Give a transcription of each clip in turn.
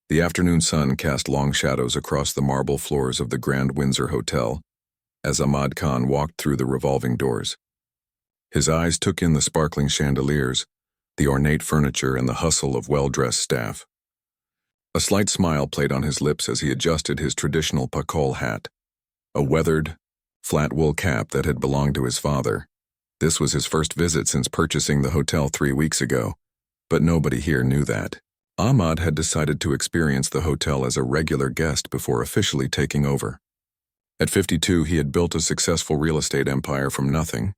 The afternoon sun cast long shadows across the marble floors of the Grand Windsor Hotel as Ahmad Khan walked through the revolving doors. His eyes took in the sparkling chandeliers, the ornate furniture, and the hustle of well-dressed staff. A slight smile played on his lips as he adjusted his traditional pakol hat, a weathered, flat wool cap that had belonged to his father. This was his first visit since purchasing the hotel 3 weeks ago, but nobody here knew that. Ahmad had decided to experience the hotel as a regular guest before officially taking over. At 52, he had built a successful real estate empire from nothing,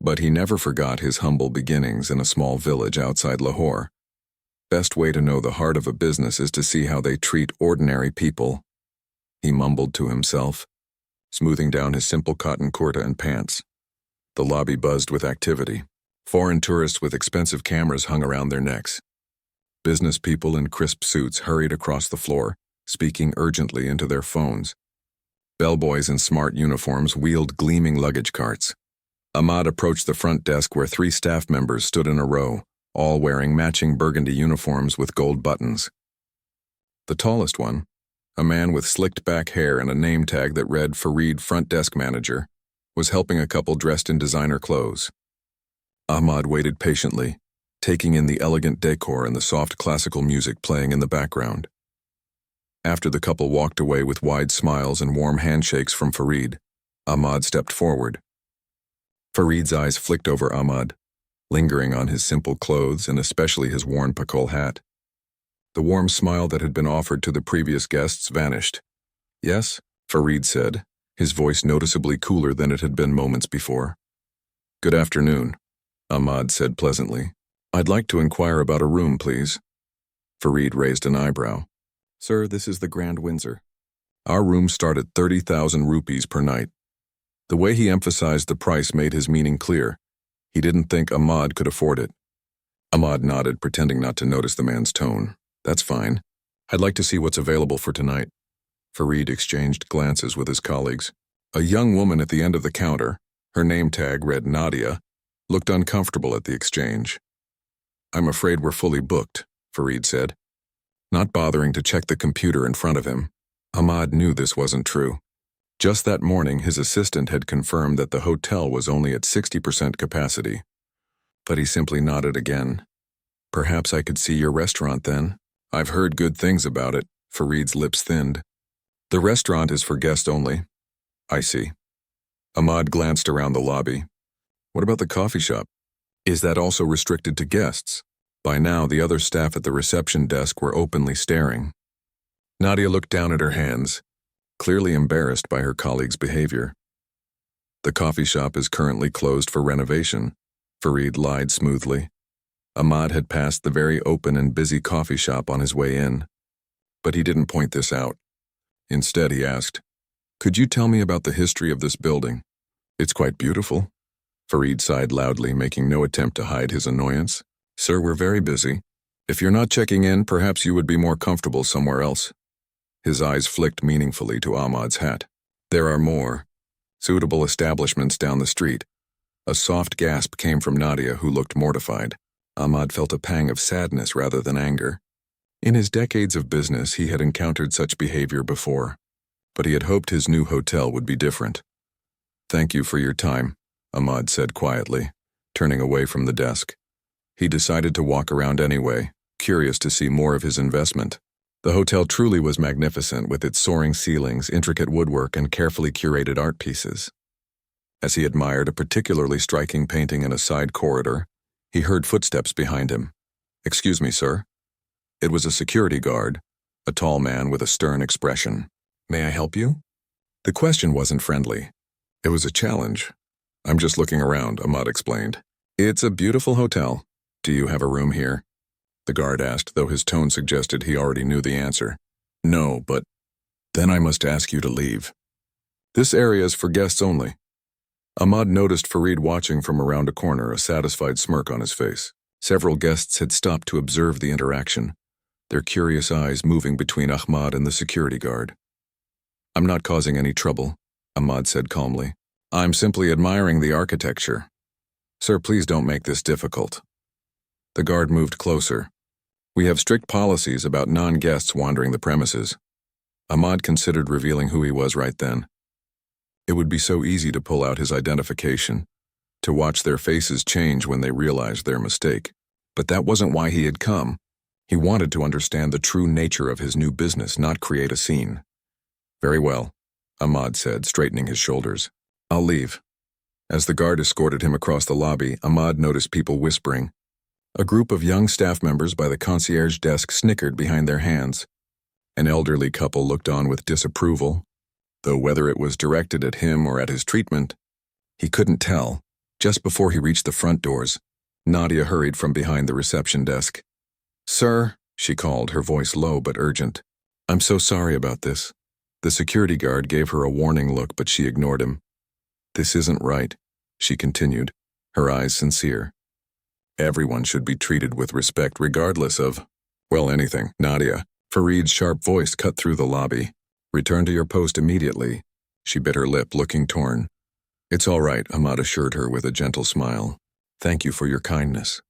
but he never forgot his humble beginnings in a small village outside Lahore. Best way to know the heart of a business is to see how they treat ordinary people, he mumbled to himself, smoothing down his simple cotton kurta and pants. The lobby buzzed with activity. Foreign tourists with expensive cameras hung around their necks. Business people in crisp suits hurried across the floor, speaking urgently into their phones. Bellboys in smart uniforms wheeled gleaming luggage carts. Ahmad approached the front desk where 3 staff members stood in a row, all wearing matching burgundy uniforms with gold buttons. The tallest one, a man with slicked back hair and a name tag that read Fareed Front Desk Manager, was helping a couple dressed in designer clothes. Ahmad waited patiently, taking in the elegant decor and the soft classical music playing in the background. After the couple walked away with wide smiles and warm handshakes from Fareed, Ahmad stepped forward. Fareed's eyes flicked over Ahmad, lingering on his simple clothes and especially his worn pakol hat. The warm smile that had been offered to the previous guests vanished. "Yes," Fareed said, his voice noticeably cooler than it had been moments before. "Good afternoon," Ahmad said pleasantly. "I'd like to inquire about a room, please." Fareed raised an eyebrow. "Sir, this is the Grand Windsor. Our rooms start at 30,000 rupees per night." The way he emphasized the price made his meaning clear. He didn't think Ahmad could afford it. Ahmad nodded, pretending not to notice the man's tone. "That's fine. I'd like to see what's available for tonight." Fareed exchanged glances with his colleagues. A young woman at the end of the counter, her name tag read Nadia, looked uncomfortable at the exchange. "I'm afraid we're fully booked," Fareed said, not bothering to check the computer in front of him. Ahmad knew this wasn't true. Just that morning, his assistant had confirmed that the hotel was only at 60% capacity. But he simply nodded again. "Perhaps I could see your restaurant then. I've heard good things about it." Fareed's lips thinned. "The restaurant is for guests only." "I see." Ahmad glanced around the lobby. "What about the coffee shop? Is that also restricted to guests?" By now, the other staff at the reception desk were openly staring. Nadia looked down at her hands, clearly embarrassed by her colleague's behavior. "The coffee shop is currently closed for renovation," Fareed lied smoothly. Ahmad had passed the very open and busy coffee shop on his way in, but he didn't point this out. Instead, he asked, "Could you tell me about the history of this building?" "It's quite beautiful." Fareed sighed loudly, making no attempt to hide his annoyance. "Sir, we're very busy. If you're not checking in, perhaps you would be more comfortable somewhere else." His eyes flicked meaningfully to Ahmad's hat. "There are more suitable establishments down the street." A soft gasp came from Nadia, who looked mortified. Ahmad felt a pang of sadness rather than anger. In his decades of business, he had encountered such behavior before, but he had hoped his new hotel would be different. "Thank you for your time," Ahmad said quietly, turning away from the desk. He decided to walk around anyway, curious to see more of his investment. The hotel truly was magnificent, with its soaring ceilings, intricate woodwork, and carefully curated art pieces. As he admired a particularly striking painting in a side corridor, he heard footsteps behind him. "Excuse me, sir." It was a security guard, a tall man with a stern expression. "May I help you?" The question wasn't friendly. It was a challenge. "I'm just looking around," Ahmad explained. "It's a beautiful hotel. Do you have a room here?" The guard asked, though his tone suggested he already knew the answer. "No, but..." "Then I must ask you to leave. This area is for guests only." Ahmad noticed Fareed watching from around a corner, a satisfied smirk on his face. Several guests had stopped to observe the interaction, their curious eyes moving between Ahmad and the security guard. "I'm not causing any trouble," Ahmad said calmly. "I'm simply admiring the architecture. Sir, please don't make this difficult." The guard moved closer. We have strict policies about non-guests wandering the premises. Ahmad considered revealing who he was right then. It would be so easy to pull out his identification, to watch their faces change when they realized their mistake. But that wasn't why he had come. He wanted to understand the true nature of his new business, not create a scene. Very well, Ahmad said, straightening his shoulders. I'll leave. As the guard escorted him across the lobby, Ahmad noticed people whispering. A group of young staff members by the concierge desk snickered behind their hands. An elderly couple looked on with disapproval, though whether it was directed at him or at his treatment, he couldn't tell. Just before he reached the front doors, Nadia hurried from behind the reception desk. Sir, she called, her voice low but urgent. I'm so sorry about this. The security guard gave her a warning look, but she ignored him. This isn't right, she continued, her eyes sincere. Everyone should be treated with respect regardless of, well, anything. Nadia, Farid's sharp voice cut through the lobby. Return to your post immediately. She bit her lip, looking torn. It's all right, Ahmad assured her with a gentle smile. Thank you for your kindness.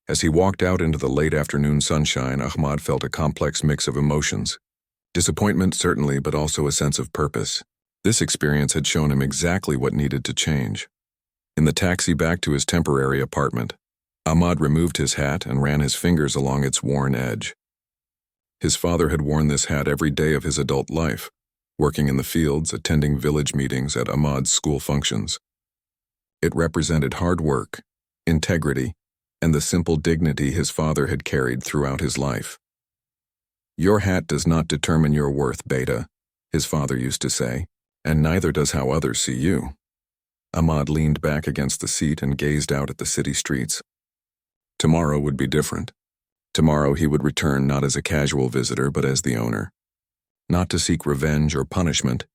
As he walked out into the late afternoon sunshine, Ahmad felt a complex mix of emotions. Disappointment, certainly, but also a sense of purpose. This experience had shown him exactly what needed to change. In the taxi back to his temporary apartment, Ahmad removed his hat and ran his fingers along its worn edge. His father had worn this hat every day of his adult life, working in the fields, attending village meetings at Ahmad's school functions. It represented hard work, integrity, and the simple dignity his father had carried throughout his life. Your hat does not determine your worth, Beta, his father used to say, and neither does how others see you. Ahmad leaned back against the seat and gazed out at the city streets. Tomorrow would be different. Tomorrow he would return not as a casual visitor but as the owner. Not to seek revenge or punishment,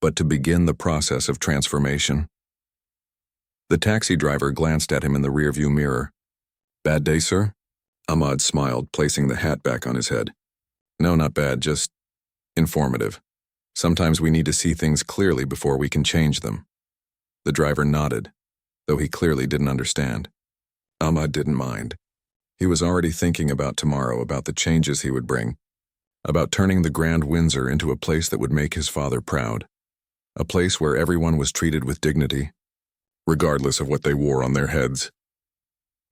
but to begin the process of transformation. The taxi driver glanced at him in the rearview mirror. Bad day, sir? Ahmad smiled, placing the hat back on his head. No, not bad, just informative. Sometimes we need to see things clearly before we can change them. The driver nodded, though he clearly didn't understand. Ahmad didn't mind. He was already thinking about tomorrow, about the changes he would bring, about turning the Grand Windsor into a place that would make his father proud, a place where everyone was treated with dignity, regardless of what they wore on their heads.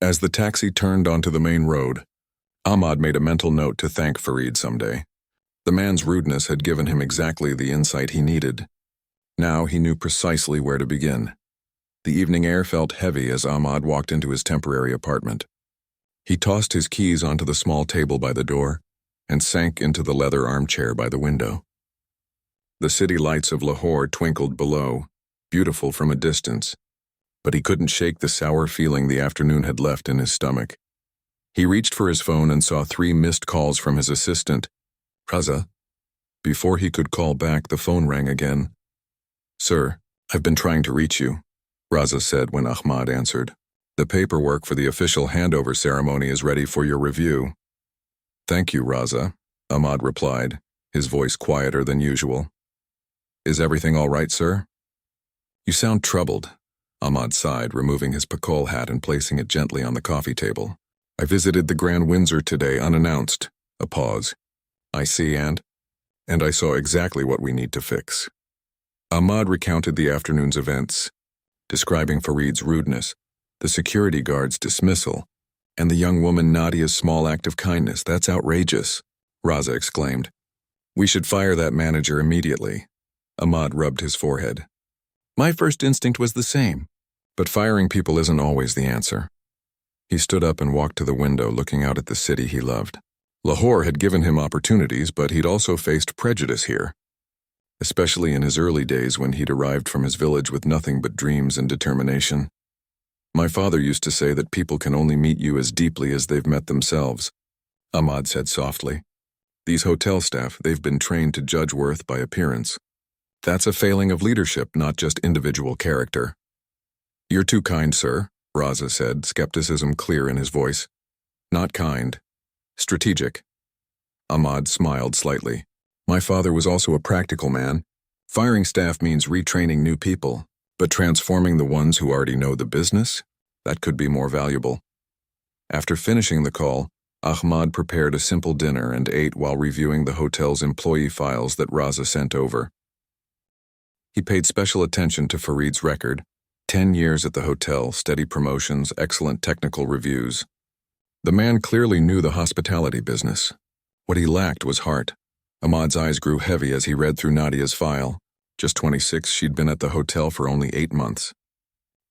As the taxi turned onto the main road, Ahmad made a mental note to thank Farid someday. The man's rudeness had given him exactly the insight he needed. Now he knew precisely where to begin. The evening air felt heavy as Ahmad walked into his temporary apartment. He tossed his keys onto the small table by the door and sank into the leather armchair by the window. The city lights of Lahore twinkled below, beautiful from a distance, but he couldn't shake the sour feeling the afternoon had left in his stomach. He reached for his phone and saw 3 missed calls from his assistant, Raza. Before he could call back, the phone rang again. Sir, I've been trying to reach you, Raza said when Ahmad answered. The paperwork for the official handover ceremony is ready for your review. Thank you, Raza, Ahmad replied, his voice quieter than usual. Is everything all right, sir? You sound troubled, Ahmad sighed, removing his pakol hat and placing it gently on the coffee table. I visited the Grand Windsor today unannounced. A pause. I see, and I saw exactly what we need to fix. Ahmad recounted the afternoon's events, describing Farid's rudeness, the security guard's dismissal, and the young woman Nadia's small act of kindness. That's outrageous, Raza exclaimed. We should fire that manager immediately. Ahmad rubbed his forehead. My first instinct was the same, but firing people isn't always the answer. He stood up and walked to the window, looking out at the city he loved. Lahore had given him opportunities, but he'd also faced prejudice here, especially in his early days when he'd arrived from his village with nothing but dreams and determination. My father used to say that people can only meet you as deeply as they've met themselves, Ahmad said softly. These hotel staff, they've been trained to judge worth by appearance. That's a failing of leadership, not just individual character. You're too kind, sir, Raza said, skepticism clear in his voice. Not kind. Strategic. Ahmad smiled slightly. My father was also a practical man. Firing staff means retraining new people, but transforming the ones who already know the business? That could be more valuable. After finishing the call, Ahmad prepared a simple dinner and ate while reviewing the hotel's employee files that Raza sent over. He paid special attention to Farid's record: 10 years at the hotel, steady promotions, excellent technical reviews. The man clearly knew the hospitality business. What he lacked was heart. Ahmad's eyes grew heavy as he read through Nadia's file. Just 26, she'd been at the hotel for only 8 months.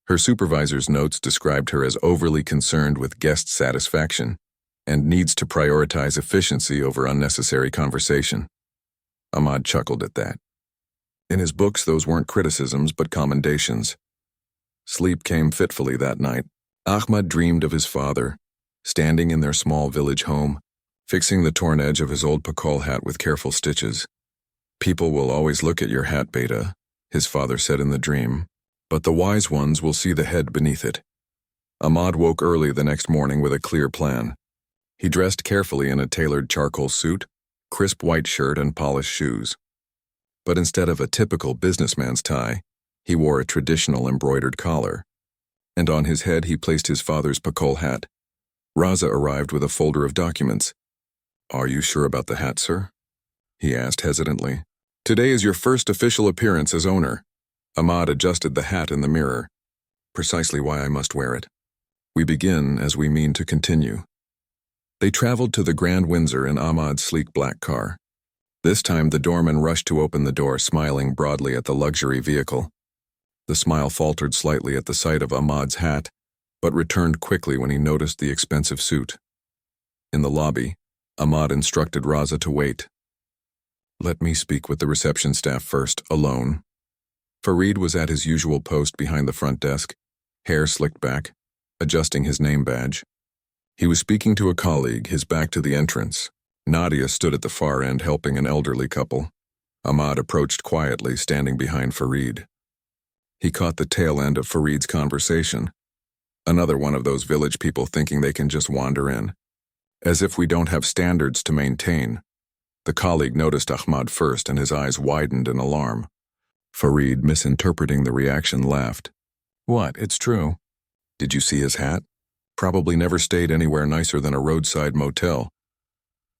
Her supervisor's notes described her as overly concerned with guest satisfaction and needs to prioritize efficiency over unnecessary conversation. Ahmad chuckled at that. In his books, those weren't criticisms but commendations. Sleep came fitfully that night. Ahmad dreamed of his father, standing in their small village home, fixing the torn edge of his old pakol hat with careful stitches. "People will always look at your hat, Beta," his father said in the dream, "but the wise ones will see the head beneath it." Ahmad woke early the next morning with a clear plan. He dressed carefully in a tailored charcoal suit, crisp white shirt, and polished shoes. But instead of a typical businessman's tie, he wore a traditional embroidered collar. And on his head he placed his father's pakol hat. Raza arrived with a folder of documents. "Are you sure about the hat, sir?" he asked hesitantly. "Today is your first official appearance as owner." Ahmad adjusted the hat in the mirror. "Precisely why I must wear it. We begin as we mean to continue." They traveled to the Grand Windsor in Ahmad's sleek black car. This time the doorman rushed to open the door, smiling broadly at the luxury vehicle. The smile faltered slightly at the sight of Ahmad's hat, but returned quickly when he noticed the expensive suit. In the lobby, Ahmad instructed Raza to wait. "Let me speak with the reception staff first, alone." Farid was at his usual post behind the front desk, hair slicked back, adjusting his name badge. He was speaking to a colleague, his back to the entrance. Nadia stood at the far end helping an elderly couple. Ahmad approached quietly, standing behind Farid. He caught the tail end of Farid's conversation. Another one of those village people thinking they can just wander in. "As if we don't have standards to maintain." The colleague noticed Ahmad first and his eyes widened in alarm. Farid, misinterpreting the reaction, laughed. "What, it's true. Did you see his hat? Probably never stayed anywhere nicer than a roadside motel."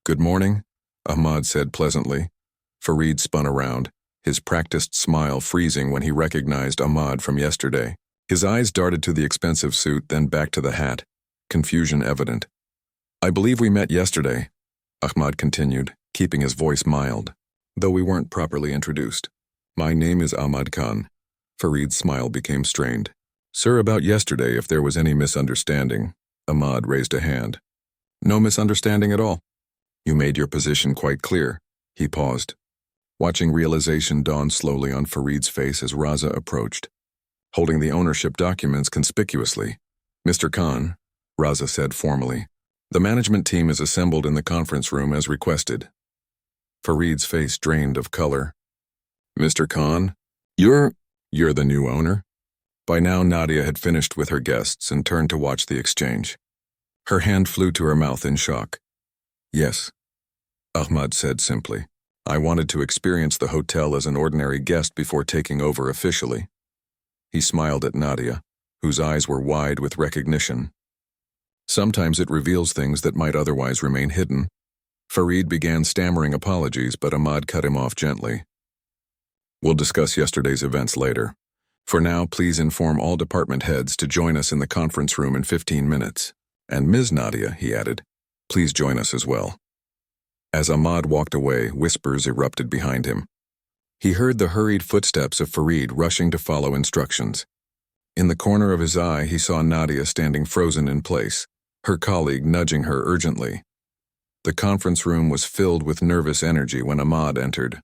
"Good morning," Ahmad said pleasantly. Farid spun around, his practiced smile freezing when he recognized Ahmad from yesterday. His eyes darted to the expensive suit, then back to the hat, confusion evident. "I believe we met yesterday," Ahmad continued, keeping his voice mild, "though we weren't properly introduced. My name is Ahmad Khan." Farid's smile became strained. "Sir, about yesterday, if there was any misunderstanding." Ahmad raised a hand. "No misunderstanding at all. You made your position quite clear." He paused, watching realization dawn slowly on Farid's face as Raza approached, holding the ownership documents conspicuously. "Mr. Khan," Raza said formally, "the management team is assembled in the conference room as requested." Farid's face drained of color. "Mr. Khan, you're the new owner?" By now Nadia had finished with her guests and turned to watch the exchange. Her hand flew to her mouth in shock. "Yes," Ahmad said simply. "I wanted to experience the hotel as an ordinary guest before taking over officially." He smiled at Nadia, whose eyes were wide with recognition. "Sometimes it reveals things that might otherwise remain hidden." Farid began stammering apologies, but Ahmad cut him off gently. "We'll discuss yesterday's events later. For now, please inform all department heads to join us in the conference room in 15 minutes. And Ms. Nadia," he added, "please join us as well." As Ahmad walked away, whispers erupted behind him. He heard the hurried footsteps of Farid rushing to follow instructions. In the corner of his eye, he saw Nadia standing frozen in place, her colleague nudging her urgently. The conference room was filled with nervous energy when Ahmad entered.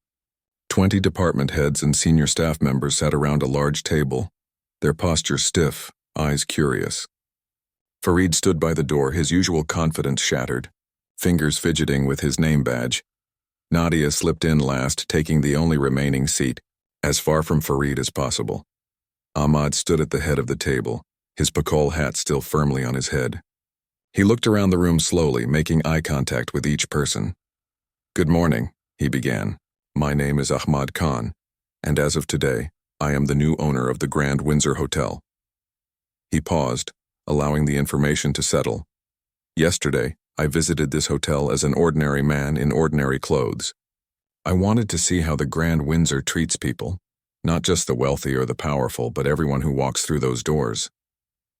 20 department heads and senior staff members sat around a large table, their posture stiff, eyes curious. Farid stood by the door, his usual confidence shattered, fingers fidgeting with his name badge. Nadia slipped in last, taking the only remaining seat, as far from Farid as possible. Ahmad stood at the head of the table, his pakol hat still firmly on his head. He looked around the room slowly, making eye contact with each person. "Good morning," he began. "My name is Ahmad Khan, and as of today, I am the new owner of the Grand Windsor Hotel." He paused, allowing the information to settle. "Yesterday, I visited this hotel as an ordinary man in ordinary clothes. I wanted to see how the Grand Windsor treats people, not just the wealthy or the powerful, but everyone who walks through those doors.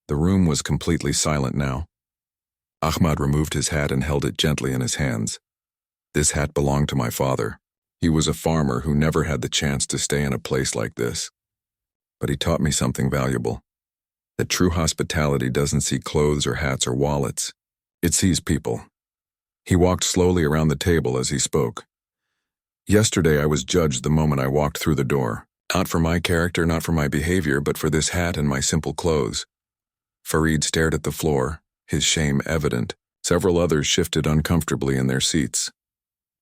The room was completely silent now. Ahmad removed his hat and held it gently in his hands. This hat belonged to my father. He was a farmer who never had the chance to stay in a place like this. But he taught me something valuable. That true hospitality doesn't see clothes or hats or wallets. It sees people. He walked slowly around the table as he spoke. Yesterday I was judged the moment I walked through the door. Not for my character, not for my behavior, but for this hat and my simple clothes. Farid stared at the floor, his shame evident. Several others shifted uncomfortably in their seats.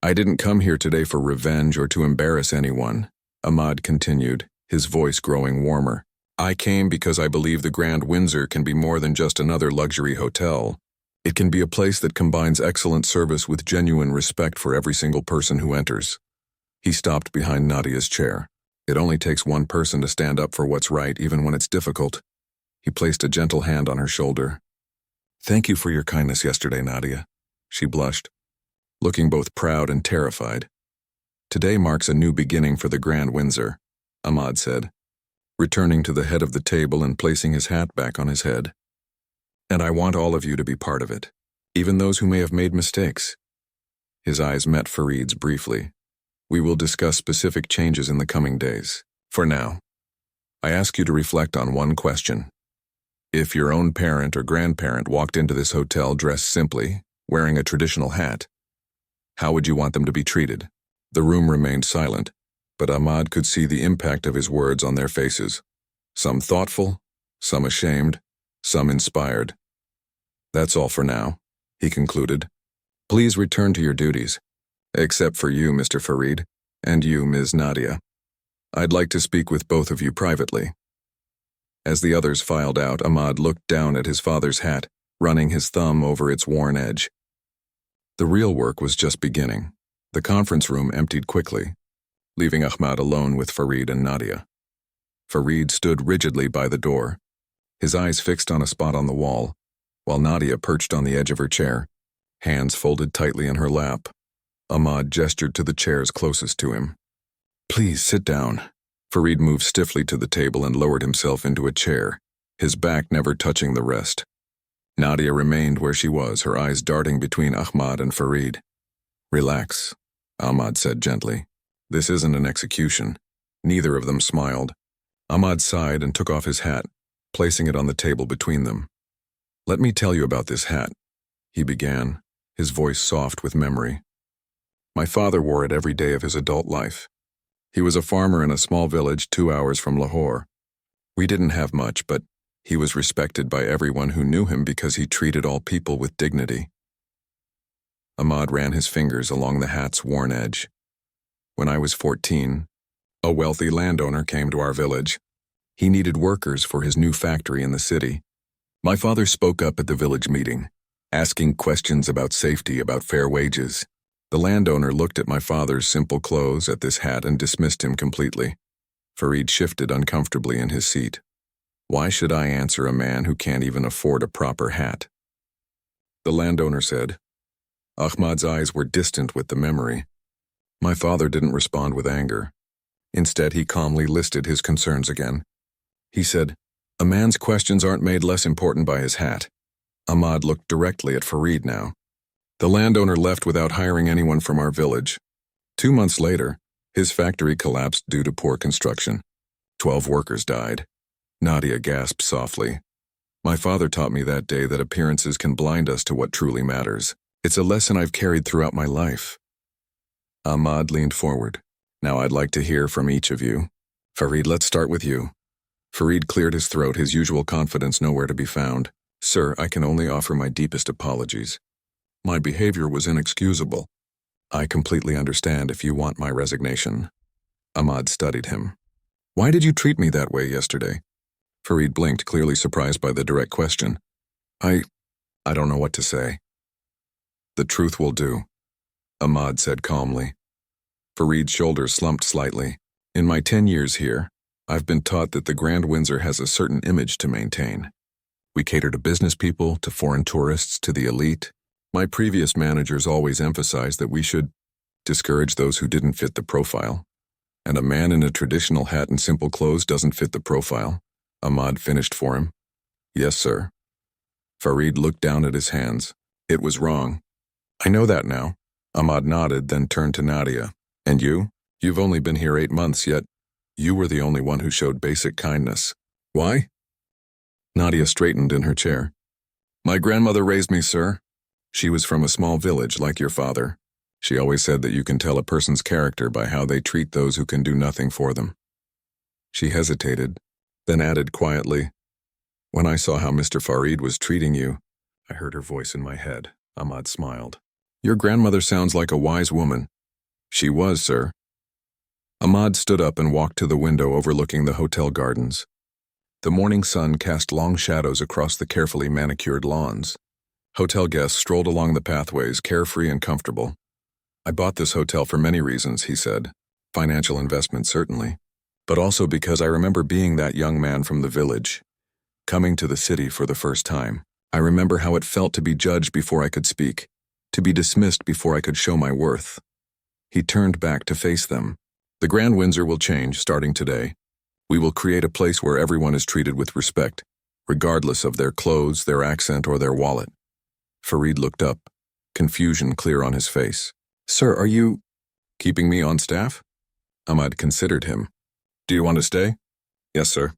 I didn't come here today for revenge or to embarrass anyone, Ahmad continued, his voice growing warmer. I came because I believe the Grand Windsor can be more than just another luxury hotel. It can be a place that combines excellent service with genuine respect for every single person who enters. He stopped behind Nadia's chair. It only takes one person to stand up for what's right, even when it's difficult. He placed a gentle hand on her shoulder. Thank you for your kindness yesterday, Nadia. She blushed, looking both proud and terrified. Today marks a new beginning for the Grand Windsor, Ahmad said, returning to the head of the table and placing his hat back on his head. And I want all of you to be part of it, even those who may have made mistakes. His eyes met Farid's briefly. We will discuss specific changes in the coming days. For now, I ask you to reflect on one question. If your own parent or grandparent walked into this hotel dressed simply, wearing a traditional hat, how would you want them to be treated? The room remained silent, but Ahmad could see the impact of his words on their faces. Some thoughtful, some ashamed, some inspired. That's all for now, he concluded. Please return to your duties. Except for you, Mr. Farid, and you, Ms. Nadia. I'd like to speak with both of you privately. As the others filed out, Ahmad looked down at his father's hat, running his thumb over its worn edge. The real work was just beginning. The conference room emptied quickly, leaving Ahmad alone with Farid and Nadia. Farid stood rigidly by the door, his eyes fixed on a spot on the wall, while Nadia perched on the edge of her chair, hands folded tightly in her lap. Ahmad gestured to the chairs closest to him. Please sit down. Farid moved stiffly to the table and lowered himself into a chair, his back never touching the rest. Nadia remained where she was, her eyes darting between Ahmad and Farid. Relax, Ahmad said gently. This isn't an execution. Neither of them smiled. Ahmad sighed and took off his hat, placing it on the table between them. Let me tell you about this hat, he began, his voice soft with memory. My father wore it every day of his adult life. He was a farmer in a small village 2 hours from Lahore. We didn't have much, but he was respected by everyone who knew him because he treated all people with dignity. Ahmad ran his fingers along the hat's worn edge. When I was 14, a wealthy landowner came to our village. He needed workers for his new factory in the city. My father spoke up at the village meeting, asking questions about safety, about fair wages. The landowner looked at my father's simple clothes, at this hat, and dismissed him completely. Farid shifted uncomfortably in his seat. Why should I answer a man who can't even afford a proper hat? The landowner said. Ahmad's eyes were distant with the memory. My father didn't respond with anger. Instead, he calmly listed his concerns again. He said, a man's questions aren't made less important by his hat. Ahmad looked directly at Farid now. The landowner left without hiring anyone from our village. 2 months later, his factory collapsed due to poor construction. 12 workers died. Nadia gasped softly. My father taught me that day that appearances can blind us to what truly matters. It's a lesson I've carried throughout my life. Ahmad leaned forward. Now I'd like to hear from each of you. Farid, let's start with you. Farid cleared his throat, his usual confidence nowhere to be found. Sir, I can only offer my deepest apologies. My behavior was inexcusable. I completely understand if you want my resignation. Ahmad studied him. Why did you treat me that way yesterday? Farid blinked, clearly surprised by the direct question. I don't know what to say. The truth will do, Ahmad said calmly. Farid's shoulders slumped slightly. In my 10 years here, I've been taught that the Grand Windsor has a certain image to maintain. We cater to business people, to foreign tourists, to the elite. My previous managers always emphasized that we should discourage those who didn't fit the profile. And a man in a traditional hat and simple clothes doesn't fit the profile. Ahmad finished for him. Yes, sir. Farid looked down at his hands. It was wrong. I know that now. Ahmad nodded, then turned to Nadia. And you? You've only been here 8 months, yet you were the only one who showed basic kindness. Why? Nadia straightened in her chair. My grandmother raised me, sir. She was from a small village like your father. She always said that you can tell a person's character by how they treat those who can do nothing for them. She hesitated, then added quietly, When I saw how Mr. Farid was treating you, I heard her voice in my head. Ahmad smiled. Your grandmother sounds like a wise woman. She was, sir. Ahmad stood up and walked to the window overlooking the hotel gardens. The morning sun cast long shadows across the carefully manicured lawns. Hotel guests strolled along the pathways, carefree and comfortable. I bought this hotel for many reasons, he said. Financial investment, certainly. But also because I remember being that young man from the village, coming to the city for the first time. I remember how it felt to be judged before I could speak, to be dismissed before I could show my worth. He turned back to face them. The Grand Windsor will change starting today. We will create a place where everyone is treated with respect, regardless of their clothes, their accent, or their wallet. Farid looked up, confusion clear on his face. Sir, are you keeping me on staff? Ahmad considered him. Do you want to stay? Yes, sir.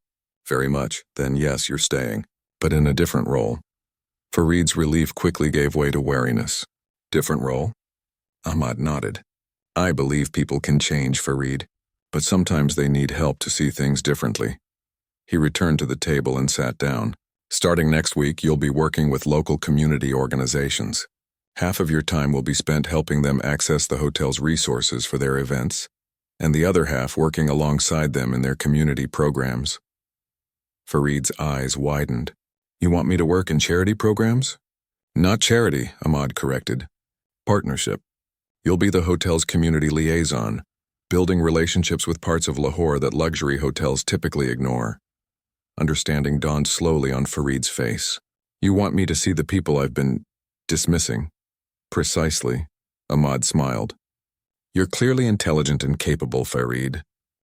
Very much. Then yes, you're staying, but in a different role. Farid's relief quickly gave way to wariness. Different role? Ahmad nodded. I believe people can change, Farid, but sometimes they need help to see things differently. He returned to the table and sat down. Starting next week, you'll be working with local community organizations. Half of your time will be spent helping them access the hotel's resources for their events, and the other half working alongside them in their community programs. Farid's eyes widened. You want me to work in charity programs? Not charity, Ahmad corrected. Partnership. You'll be the hotel's community liaison, building relationships with parts of Lahore that luxury hotels typically ignore. Understanding dawned slowly on Farid's face. You want me to see the people I've been dismissing? Precisely, Ahmad smiled. You're clearly intelligent and capable, Farid,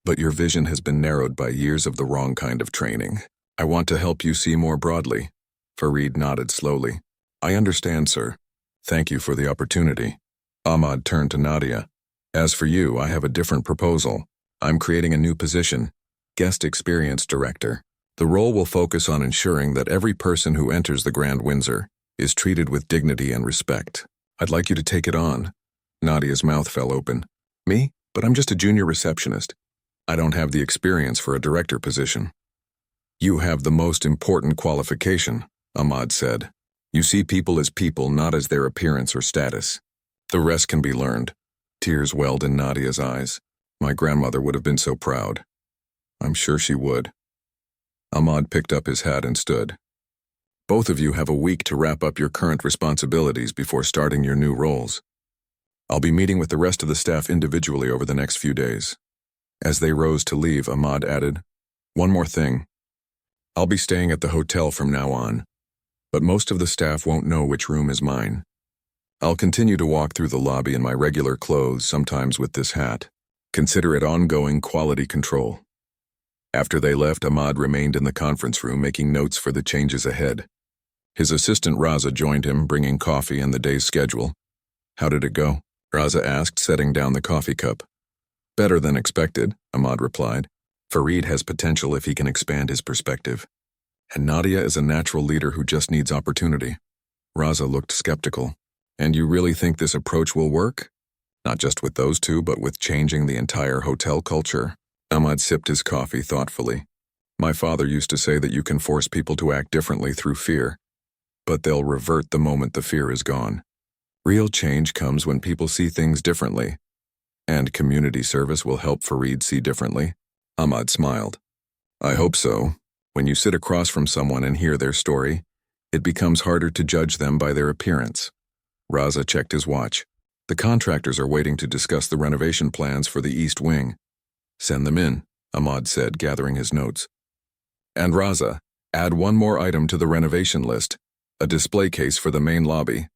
but your vision has been narrowed by years of the wrong kind of training. I want to help you see more broadly. Farid nodded slowly. I understand, sir. Thank you for the opportunity. Ahmad turned to Nadia. As for you, I have a different proposal. I'm creating a new position, Guest Experience Director. The role will focus on ensuring that every person who enters the Grand Windsor is treated with dignity and respect. I'd like you to take it on. Nadia's mouth fell open. Me? But I'm just a junior receptionist. I don't have the experience for a director position. You have the most important qualification, Ahmad said. You see people as people, not as their appearance or status. The rest can be learned. Tears welled in Nadia's eyes. My grandmother would have been so proud. I'm sure she would. Ahmad picked up his hat and stood. Both of you have a week to wrap up your current responsibilities before starting your new roles. I'll be meeting with the rest of the staff individually over the next few days. As they rose to leave, Ahmad added, One more thing. I'll be staying at the hotel from now on, but most of the staff won't know which room is mine. I'll continue to walk through the lobby in my regular clothes, sometimes with this hat. Consider it ongoing quality control. After they left, Ahmad remained in the conference room making notes for the changes ahead. His assistant Raza joined him, bringing coffee and the day's schedule. How did it go? Raza asked, setting down the coffee cup. Better than expected, Ahmad replied. Farid has potential if he can expand his perspective. And Nadia is a natural leader who just needs opportunity. Raza looked skeptical. And you really think this approach will work? Not just with those two, but with changing the entire hotel culture? Ahmad sipped his coffee thoughtfully. My father used to say that you can force people to act differently through fear, but they'll revert the moment the fear is gone. Real change comes when people see things differently. And community service will help Farid see differently. Ahmad smiled. I hope so. When you sit across from someone and hear their story, it becomes harder to judge them by their appearance. Raza checked his watch. The contractors are waiting to discuss the renovation plans for the East Wing. Send them in, Ahmad said, gathering his notes. And Raza, add one more item to the renovation list, a display case for the main lobby.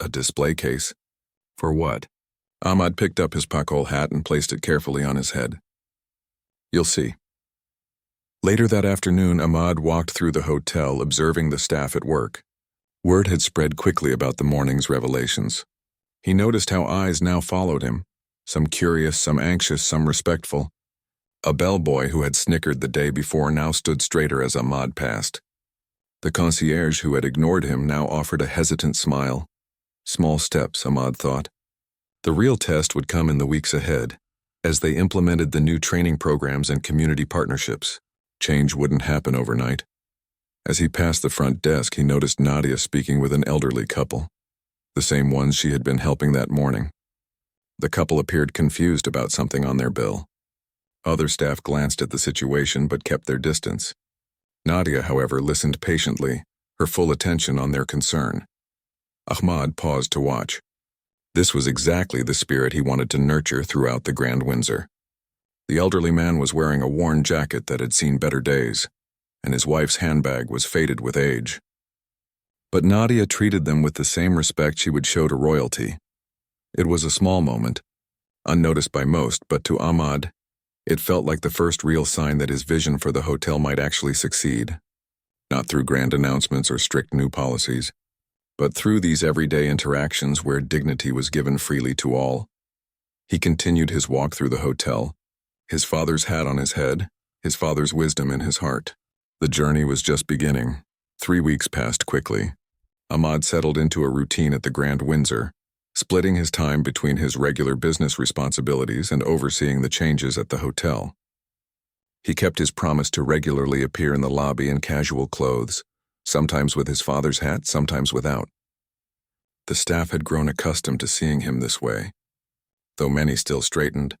A display case? For what? Ahmad picked up his pakol hat and placed it carefully on his head. You'll see. Later that afternoon, Ahmad walked through the hotel, observing the staff at work. Word had spread quickly about the morning's revelations. He noticed how eyes now followed him, some curious, some anxious, some respectful. A bellboy who had snickered the day before now stood straighter as Ahmad passed. The concierge who had ignored him now offered a hesitant smile. Small steps, Ahmad thought. The real test would come in the weeks ahead, as they implemented the new training programs and community partnerships. Change wouldn't happen overnight. As he passed the front desk, he noticed Nadia speaking with an elderly couple, the same ones she had been helping that morning. The couple appeared confused about something on their bill. Other staff glanced at the situation but kept their distance. Nadia, however, listened patiently, her full attention on their concern. Ahmad paused to watch. This was exactly the spirit he wanted to nurture throughout the Grand Windsor. The elderly man was wearing a worn jacket that had seen better days, and his wife's handbag was faded with age. But Nadia treated them with the same respect she would show to royalty. It was a small moment, unnoticed by most, but to Ahmad, it felt like the first real sign that his vision for the hotel might actually succeed, not through grand announcements or strict new policies, but through these everyday interactions where dignity was given freely to all. He continued his walk through the hotel, his father's hat on his head, his father's wisdom in his heart. The journey was just beginning. 3 weeks passed quickly. Ahmad settled into a routine at the Grand Windsor, splitting his time between his regular business responsibilities and overseeing the changes at the hotel. He kept his promise to regularly appear in the lobby in casual clothes, sometimes with his father's hat, sometimes without. The staff had grown accustomed to seeing him this way. Though many still straightened,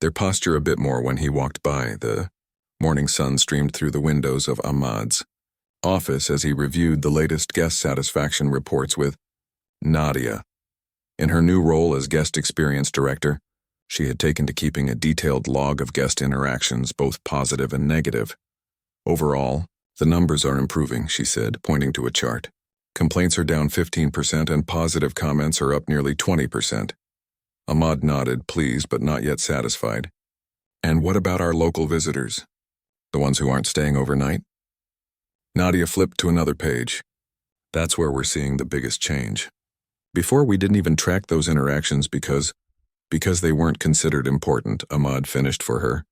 their posture a bit more when he walked by. The morning sun streamed through the windows of Ahmad's office as he reviewed the latest guest satisfaction reports with Nadia. In her new role as guest experience director, she had taken to keeping a detailed log of guest interactions, both positive and negative. Overall, the numbers are improving, she said, pointing to a chart. Complaints are down 15% and positive comments are up nearly 20%. Ahmad nodded, pleased but not yet satisfied. And what about our local visitors? The ones who aren't staying overnight? Nadia flipped to another page. That's where we're seeing the biggest change. Before, we didn't even track those interactions because they weren't considered important, Ahmad finished for her.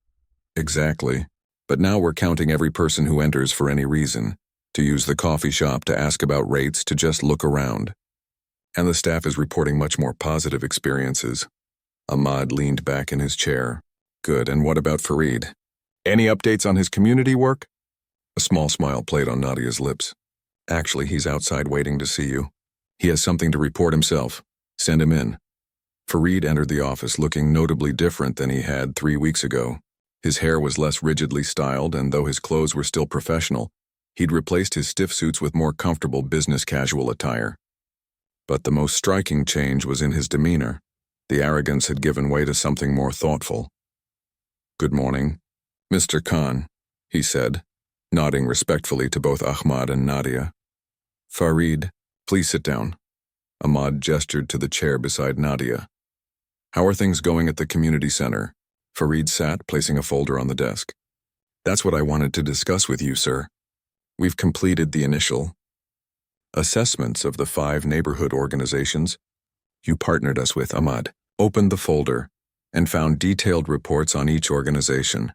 Exactly. But now we're counting every person who enters for any reason, to use the coffee shop, to ask about rates, to just look around. And the staff is reporting much more positive experiences. Ahmad leaned back in his chair. Good, and what about Farid? Any updates on his community work? A small smile played on Nadia's lips. Actually, he's outside waiting to see you. He has something to report himself. Send him in. Farid entered the office looking notably different than he had 3 weeks ago. His hair was less rigidly styled, and though his clothes were still professional, he'd replaced his stiff suits with more comfortable business casual attire. But the most striking change was in his demeanor. The arrogance had given way to something more thoughtful. Good morning, Mr. Khan, he said, nodding respectfully to both Ahmad and Nadia. Farid, please sit down. Ahmad gestured to the chair beside Nadia. How are things going at the community center? Farid sat, placing a folder on the desk. That's what I wanted to discuss with you, sir. We've completed the initial assessments of the 5 neighborhood organizations you partnered us with. Ahmad opened the folder and found detailed reports on each organization.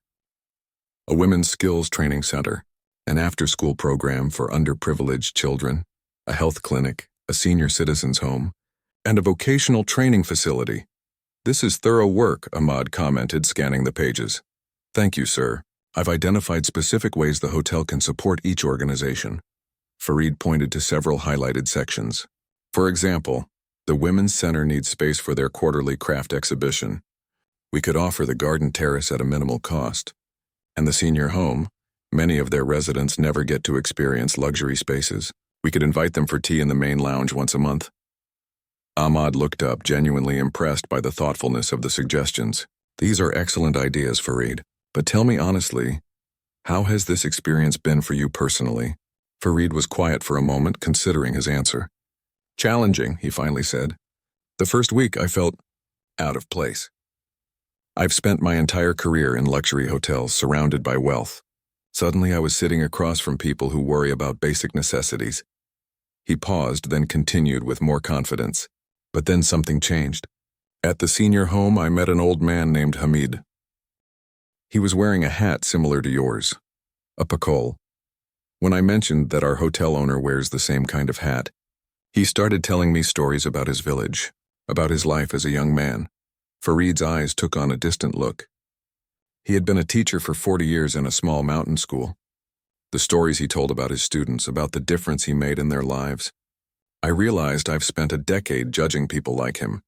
A women's skills training center, an after-school program for underprivileged children, a health clinic, a senior citizens' home, and a vocational training facility. This is thorough work, Ahmad commented, scanning the pages. Thank you, sir. I've identified specific ways the hotel can support each organization. Farid pointed to several highlighted sections. For example, the Women's Center needs space for their quarterly craft exhibition. We could offer the garden terrace at a minimal cost. And the senior home, many of their residents never get to experience luxury spaces. We could invite them for tea in the main lounge once a month. Ahmad looked up, genuinely impressed by the thoughtfulness of the suggestions. These are excellent ideas, Farid. But tell me honestly, how has this experience been for you personally? Farid was quiet for a moment, considering his answer. Challenging, he finally said. The first week I felt out of place. I've spent my entire career in luxury hotels surrounded by wealth. Suddenly I was sitting across from people who worry about basic necessities. He paused, then continued with more confidence. But then something changed. At the senior home, I met an old man named Hamid. He was wearing a hat similar to yours, a pakol. When I mentioned that our hotel owner wears the same kind of hat, he started telling me stories about his village, about his life as a young man. Farid's eyes took on a distant look. He had been a teacher for 40 years in a small mountain school. The stories he told about his students, about the difference he made in their lives. I realized I've spent a decade judging people like him,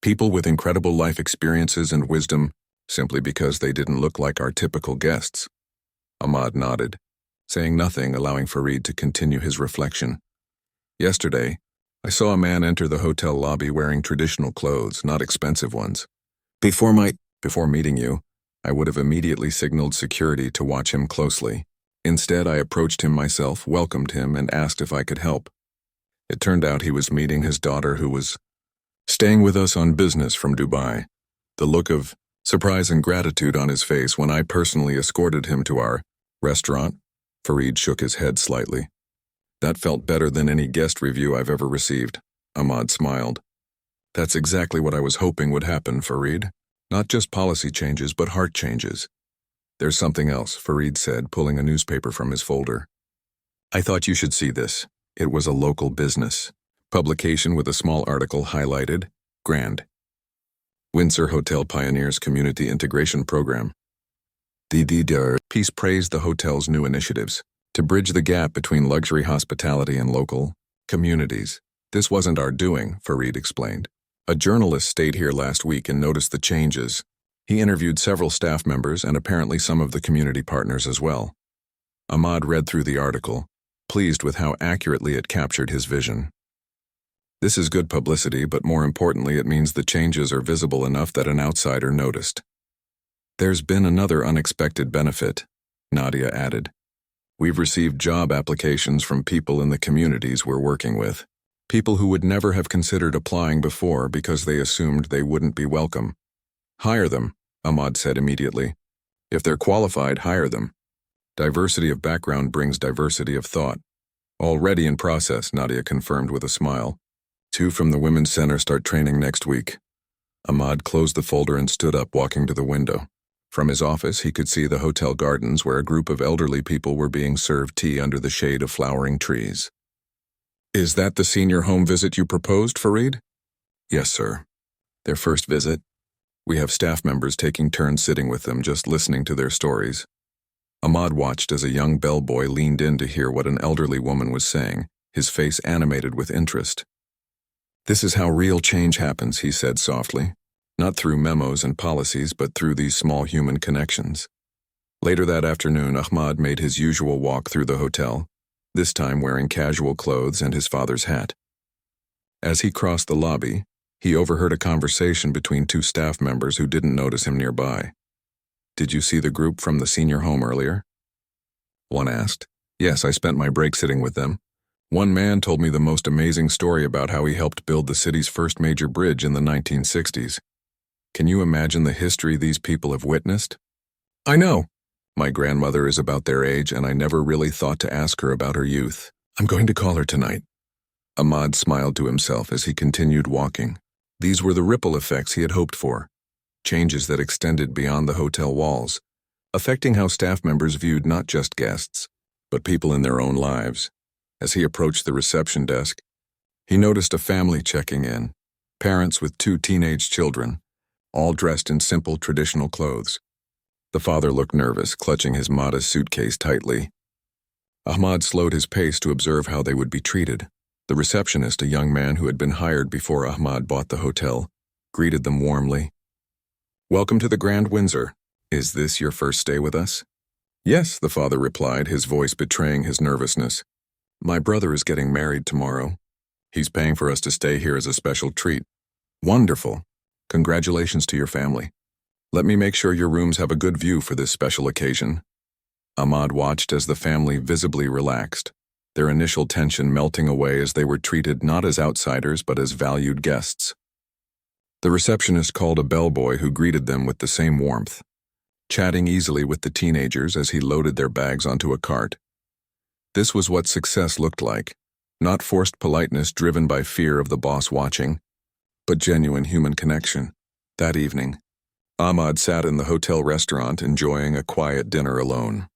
people with incredible life experiences and wisdom, simply because they didn't look like our typical guests. Ahmad nodded, saying nothing, allowing Farid to continue his reflection. Yesterday, I saw a man enter the hotel lobby wearing traditional clothes, not expensive ones. Before meeting you, I would have immediately signaled security to watch him closely. Instead, I approached him myself, welcomed him, and asked if I could help. It turned out he was meeting his daughter who was staying with us on business from Dubai. The look of surprise and gratitude on his face when I personally escorted him to our restaurant. Farid shook his head slightly. That felt better than any guest review I've ever received. Ahmad smiled. That's exactly what I was hoping would happen, Farid. Not just policy changes, but heart changes. There's something else, Farid said, pulling a newspaper from his folder. I thought you should see this. It was a local business publication with a small article highlighted, Grand Windsor Hotel Pioneers Community Integration Program. The piece praised the hotel's new initiatives to bridge the gap between luxury hospitality and local communities. This wasn't our doing, Farid explained. A journalist stayed here last week and noticed the changes. He interviewed several staff members and apparently some of the community partners as well. Ahmad read through the article, pleased with how accurately it captured his vision. This is good publicity, but more importantly, it means the changes are visible enough that an outsider noticed. There's been another unexpected benefit, Nadia added. We've received job applications from people in the communities we're working with. People who would never have considered applying before because they assumed they wouldn't be welcome. Hire them, Ahmad said immediately. If they're qualified, hire them. Diversity of background brings diversity of thought. Already in process, Nadia confirmed with a smile. 2 from the Women's Center start training next week. Ahmad closed the folder and stood up, walking to the window. From his office, he could see the hotel gardens where a group of elderly people were being served tea under the shade of flowering trees. Is that the senior home visit you proposed, Farid? Yes, sir. Their first visit. We have staff members taking turns sitting with them, just listening to their stories. Ahmad watched as a young bellboy leaned in to hear what an elderly woman was saying, his face animated with interest. This is how real change happens, he said softly. Not through memos and policies, but through these small human connections. Later that afternoon, Ahmad made his usual walk through the hotel, this time wearing casual clothes and his father's hat. As he crossed the lobby, he overheard a conversation between 2 staff members who didn't notice him nearby. Did you see the group from the senior home earlier? One asked. Yes, I spent my break sitting with them. One man told me the most amazing story about how he helped build the city's first major bridge in the 1960s. Can you imagine the history these people have witnessed? I know. My grandmother is about their age, and I never really thought to ask her about her youth. I'm going to call her tonight. Ahmad smiled to himself as he continued walking. These were the ripple effects he had hoped for. Changes that extended beyond the hotel walls, affecting how staff members viewed not just guests, but people in their own lives. As he approached the reception desk, he noticed a family checking in, parents with 2 teenage children, all dressed in simple traditional clothes. The father looked nervous, clutching his modest suitcase tightly. Ahmad slowed his pace to observe how they would be treated. The receptionist, a young man who had been hired before Ahmad bought the hotel, greeted them warmly. Welcome to the Grand Windsor. Is this your first stay with us? Yes, the father replied, his voice betraying his nervousness. My brother is getting married tomorrow. He's paying for us to stay here as a special treat. Wonderful. Congratulations to your family. Let me make sure your rooms have a good view for this special occasion. Ahmad watched as the family visibly relaxed. their initial tension melting away as they were treated not as outsiders but as valued guests. The receptionist called a bellboy who greeted them with the same warmth, chatting easily with the teenagers as he loaded their bags onto a cart. This was what success looked like, not forced politeness driven by fear of the boss watching, but genuine human connection. That evening, Ahmad sat in the hotel restaurant enjoying a quiet dinner alone.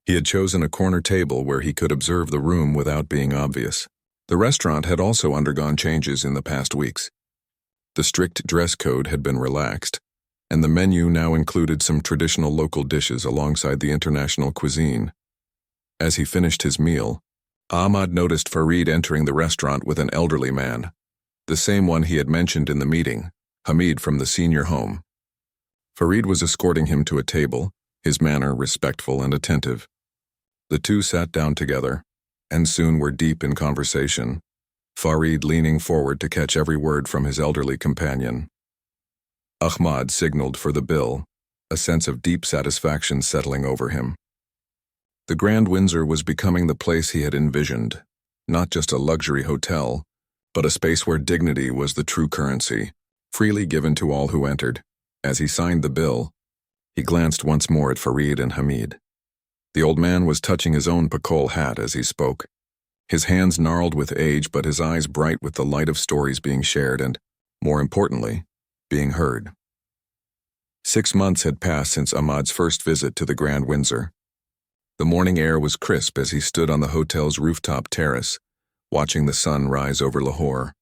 He had chosen a corner table where he could observe the room without being obvious. The restaurant had also undergone changes in the past weeks. The strict dress code had been relaxed, and the menu now included some traditional local dishes alongside the international cuisine. As he finished his meal, Ahmad noticed Farid entering the restaurant with an elderly man, the same one he had mentioned in the meeting, Hamid from the senior home. Farid was escorting him to a table, his manner respectful and attentive. The two sat down together, and soon were deep in conversation, Farid leaning forward to catch every word from his elderly companion. Ahmad signaled for the bill, a sense of deep satisfaction settling over him. The Grand Windsor was becoming the place he had envisioned, not just a luxury hotel, but a space where dignity was the true currency, freely given to all who entered. As he signed the bill, he glanced once more at Farid and Hamid. The old man was touching his own pakol hat as he spoke, his hands gnarled with age but his eyes bright with the light of stories being shared and, more importantly, being heard. 6 months had passed since Ahmad's first visit to the Grand Windsor. The morning air was crisp as he stood on the hotel's rooftop terrace, watching the sun rise over Lahore.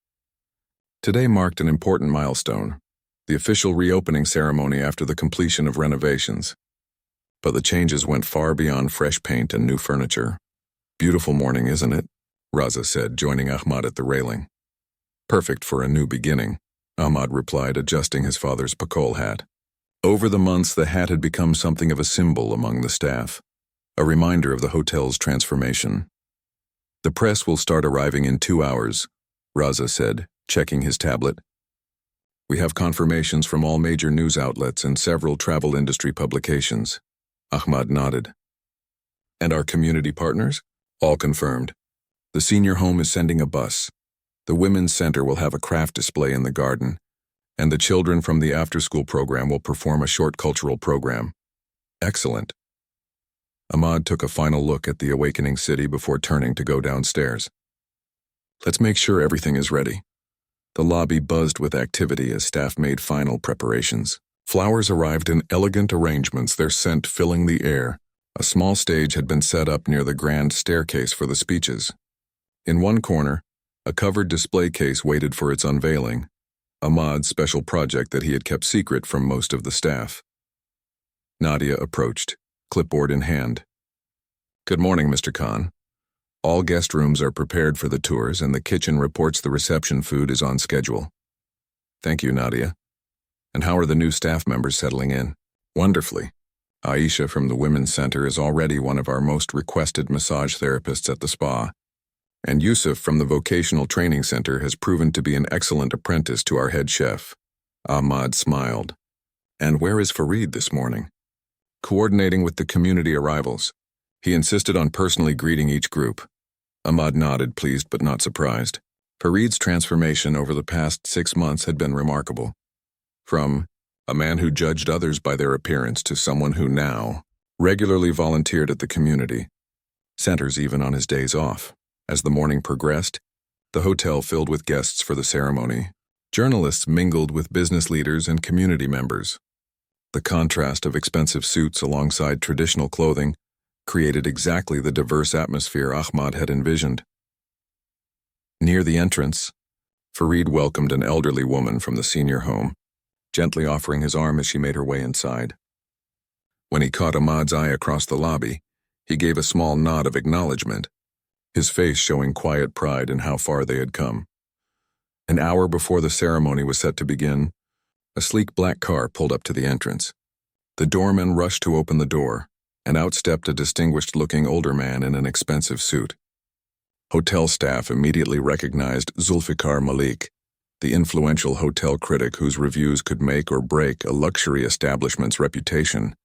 Today marked an important milestone, the official reopening ceremony after the completion of renovations. But the changes went far beyond fresh paint and new furniture. "Beautiful morning, isn't it?" Raza said, joining Ahmad at the railing. "Perfect for a new beginning," Ahmad replied, adjusting his father's pakol hat. Over the months, the hat had become something of a symbol among the staff, a reminder of the hotel's transformation. "The press will start arriving in 2 hours," Raza said, checking his tablet. "We have confirmations from all major news outlets and several travel industry publications." Ahmad nodded. "And our community partners?" "All confirmed. The senior home is sending a bus. The women's center will have a craft display in the garden, and the children from the after-school program will perform a short cultural program." "Excellent." Ahmad took a final look at the awakening city before turning to go downstairs. "Let's make sure everything is ready." The lobby buzzed with activity as staff made final preparations. Flowers arrived in elegant arrangements, their scent filling the air. A small stage had been set up near the grand staircase for the speeches. In one corner, a covered display case waited for its unveiling, Ahmad's special project that he had kept secret from most of the staff. Nadia approached, clipboard in hand. "Good morning, Mr. Khan. All guest rooms are prepared for the tours and the kitchen reports the reception food is on schedule." "Thank you, Nadia. And how are the new staff members settling in?" "Wonderfully. Aisha from the Women's Center is already one of our most requested massage therapists at the spa, and Yusuf from the Vocational Training Center has proven to be an excellent apprentice to our head chef." Ahmad smiled. "And where is Farid this morning?" "Coordinating with the community arrivals. He insisted on personally greeting each group." Ahmad nodded, pleased but not surprised. Farid's transformation over the past 6 months had been remarkable. From a man who judged others by their appearance to someone who now regularly volunteered at the community centers even on his days off. As the morning progressed, the hotel filled with guests for the ceremony. Journalists mingled with business leaders and community members. The contrast of expensive suits alongside traditional clothing created exactly the diverse atmosphere Ahmad had envisioned. Near the entrance, Farid welcomed an elderly woman from the senior home, gently offering his arm as she made her way inside. When he caught Ahmad's eye across the lobby, he gave a small nod of acknowledgement, his face showing quiet pride in how far they had come. An hour before the ceremony was set to begin, a sleek black car pulled up to the entrance. The doorman rushed to open the door, and out stepped a distinguished-looking older man in an expensive suit. Hotel staff immediately recognized Zulfikar Malik, the influential hotel critic whose reviews could make or break a luxury establishment's reputation.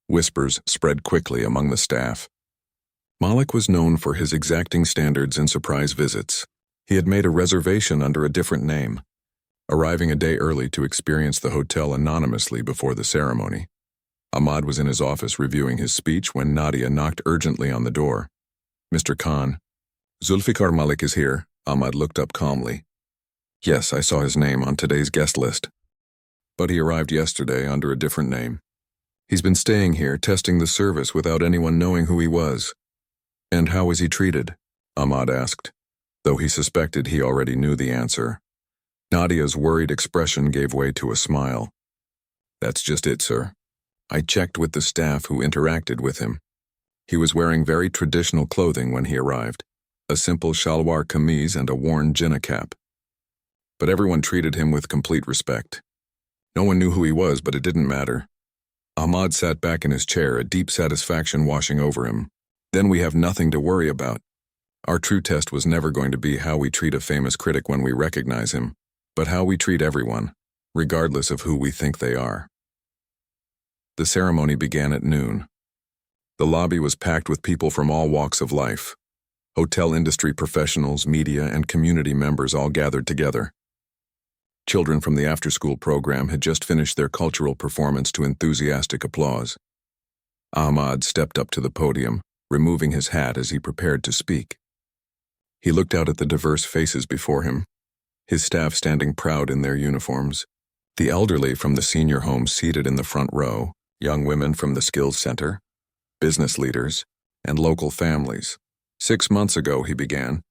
Whispers spread quickly among the staff. Malik was known for his exacting standards and surprise visits. He had made a reservation under a different name, arriving a day early to experience the hotel anonymously before the ceremony. Ahmad was in his office reviewing his speech when Nadia knocked urgently on the door. "Mr. Khan, Zulfikar Malik is here." Ahmad looked up calmly. "Yes, I saw his name on today's guest list. But he arrived yesterday under a different name. He's been staying here, testing the service without anyone knowing who he was." "And how was he treated?" Ahmad asked, though he suspected he already knew the answer. Nadia's worried expression gave way to a smile. "That's just it, sir. I checked with the staff who interacted with him. He was wearing very traditional clothing when he arrived, a simple shalwar kameez and a worn jinnah cap. But everyone treated him with complete respect. No one knew who he was, but it didn't matter." Ahmad sat back in his chair, a deep satisfaction washing over him. "Then we have nothing to worry about. Our true test was never going to be how we treat a famous critic when we recognize him, but how we treat everyone, regardless of who we think they are." The ceremony began at noon. The lobby was packed with people from all walks of life. Hotel industry professionals, media, and community members all gathered together. Children from the after-school program had just finished their cultural performance to enthusiastic applause. Ahmad stepped up to the podium, removing his hat as he prepared to speak. He looked out at the diverse faces before him, his staff standing proud in their uniforms, the elderly from the senior home seated in the front row, young women from the skills center, business leaders, and local families. "6 months ago," he began,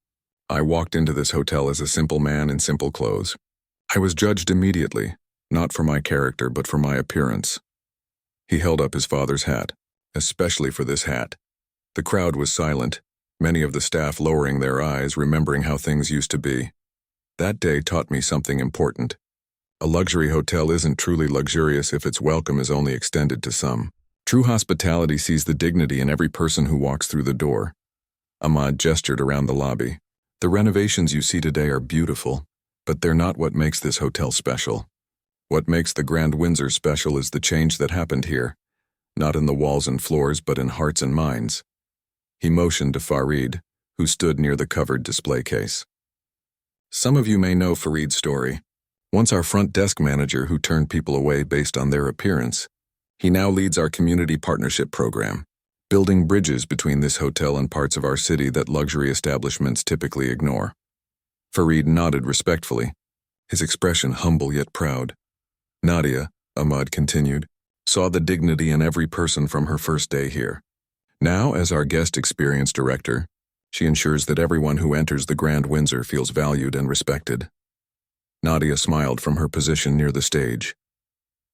"I walked into this hotel as a simple man in simple clothes. I was judged immediately, not for my character but for my appearance." He held up his father's hat, especially for this hat. The crowd was silent, many of the staff lowering their eyes, remembering how things used to be. That day taught me something important. A luxury hotel isn't truly luxurious if its welcome is only extended to some. True hospitality sees the dignity in every person who walks through the door. Ahmad gestured around the lobby. "The renovations you see today are beautiful, but they're not what makes this hotel special. What makes the Grand Windsor special is the change that happened here, not in the walls and floors but in hearts and minds." He motioned to Farid, who stood near the covered display case. "Some of you may know Farid's story. Once our front desk manager who turned people away based on their appearance, he now leads our community partnership program, building bridges between this hotel and parts of our city that luxury establishments typically ignore." Farid nodded respectfully, his expression humble yet proud. "Nadia," Ahmad continued, "saw the dignity in every person from her first day here. Now, as our guest experience director, she ensures that everyone who enters the Grand Windsor feels valued and respected." Nadia smiled from her position near the stage.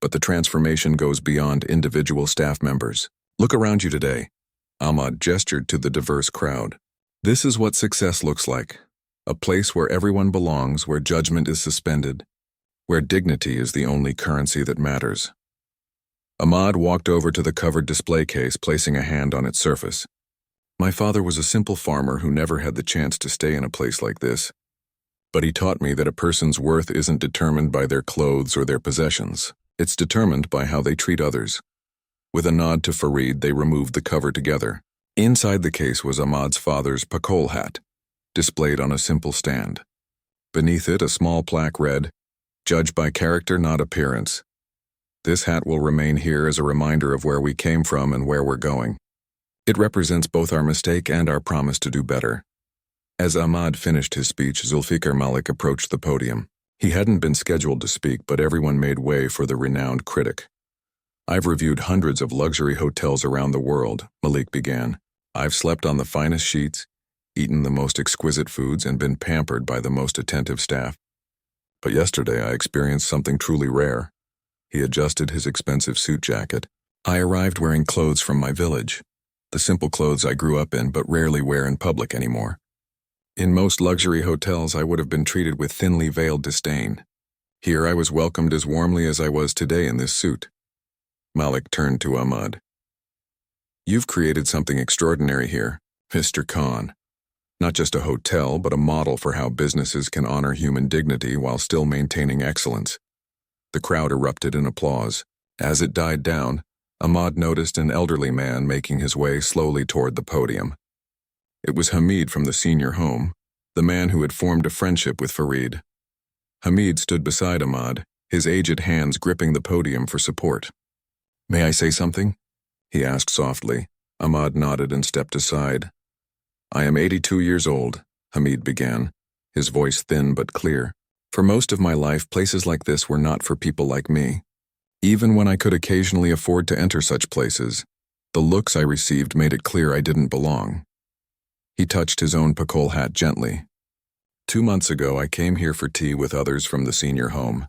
"But the transformation goes beyond individual staff members. Look around you today." Ahmad gestured to the diverse crowd. "This is what success looks like. A place where everyone belongs, where judgment is suspended, where dignity is the only currency that matters." Ahmad walked over to the covered display case, placing a hand on its surface. "My father was a simple farmer who never had the chance to stay in a place like this. But he taught me that a person's worth isn't determined by their clothes or their possessions. It's determined by how they treat others." With a nod to Farid, they removed the cover together. Inside the case was Ahmad's father's pakol hat, displayed on a simple stand. Beneath it, a small plaque read, "Judge by character, not appearance." This hat will remain here as a reminder of where we came from and where we're going. It represents both our mistake and our promise to do better. As Ahmad finished his speech, Zulfikar Malik approached the podium. He hadn't been scheduled to speak, but everyone made way for the renowned critic. "I've reviewed hundreds of luxury hotels around the world," Malik began. "I've slept on the finest sheets, eaten the most exquisite foods, and been pampered by the most attentive staff. But yesterday I experienced something truly rare." He adjusted his expensive suit jacket. "I arrived wearing clothes from my village, the simple clothes I grew up in but rarely wear in public anymore. In most luxury hotels, I would have been treated with thinly veiled disdain. Here I was welcomed as warmly as I was today in this suit." Malik turned to Ahmad. "You've created something extraordinary here, Mr. Khan. Not just a hotel, but a model for how businesses can honor human dignity while still maintaining excellence." The crowd erupted in applause. As it died down, Ahmad noticed an elderly man making his way slowly toward the podium. It was Hamid from the senior home, the man who had formed a friendship with Farid. Hamid stood beside Ahmad, his aged hands gripping the podium for support. "May I say something?" he asked softly. Ahmad nodded and stepped aside. "I am 82 years old," Hamid began, his voice thin but clear. "For most of my life, places like this were not for people like me. Even when I could occasionally afford to enter such places, the looks I received made it clear I didn't belong." He touched his own pakol hat gently. "2 months ago, I came here for tea with others from the senior home.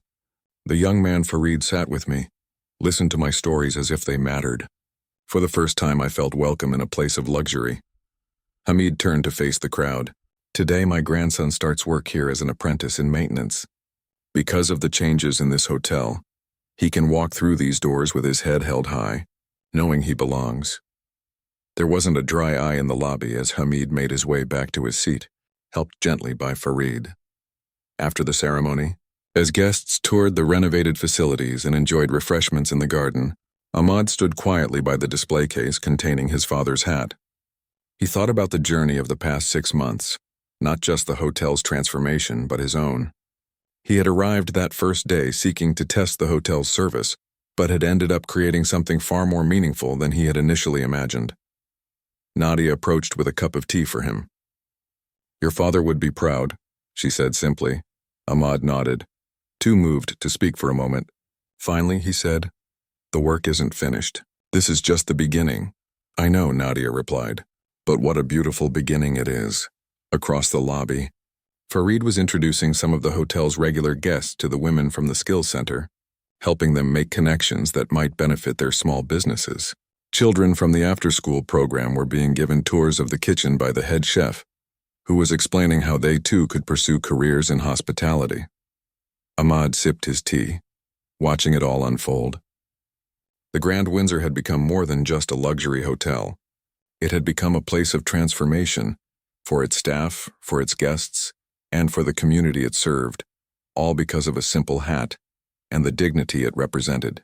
The young man Farid sat with me, listened to my stories as if they mattered. For the first time, I felt welcome in a place of luxury." Hamid turned to face the crowd. "Today, my grandson starts work here as an apprentice in maintenance. Because of the changes in this hotel, he can walk through these doors with his head held high, knowing he belongs." There wasn't a dry eye in the lobby as Hamid made his way back to his seat, helped gently by Farid. After the ceremony, as guests toured the renovated facilities and enjoyed refreshments in the garden, Ahmad stood quietly by the display case containing his father's hat. He thought about the journey of the past 6 months, not just the hotel's transformation, but his own. He had arrived that first day seeking to test the hotel's service, but had ended up creating something far more meaningful than he had initially imagined. Nadia approached with a cup of tea for him. "Your father would be proud," she said simply. Ahmad nodded, too moved to speak for a moment. Finally, he said, "The work isn't finished. This is just the beginning." "I know," Nadia replied, "but what a beautiful beginning it is." Across the lobby, Farid was introducing some of the hotel's regular guests to the women from the skills center, helping them make connections that might benefit their small businesses. Children from the after-school program were being given tours of the kitchen by the head chef, who was explaining how they too could pursue careers in hospitality. Ahmad sipped his tea, watching it all unfold. The Grand Windsor had become more than just a luxury hotel. It had become a place of transformation for its staff, for its guests, and for the community it served, all because of a simple hat and the dignity it represented.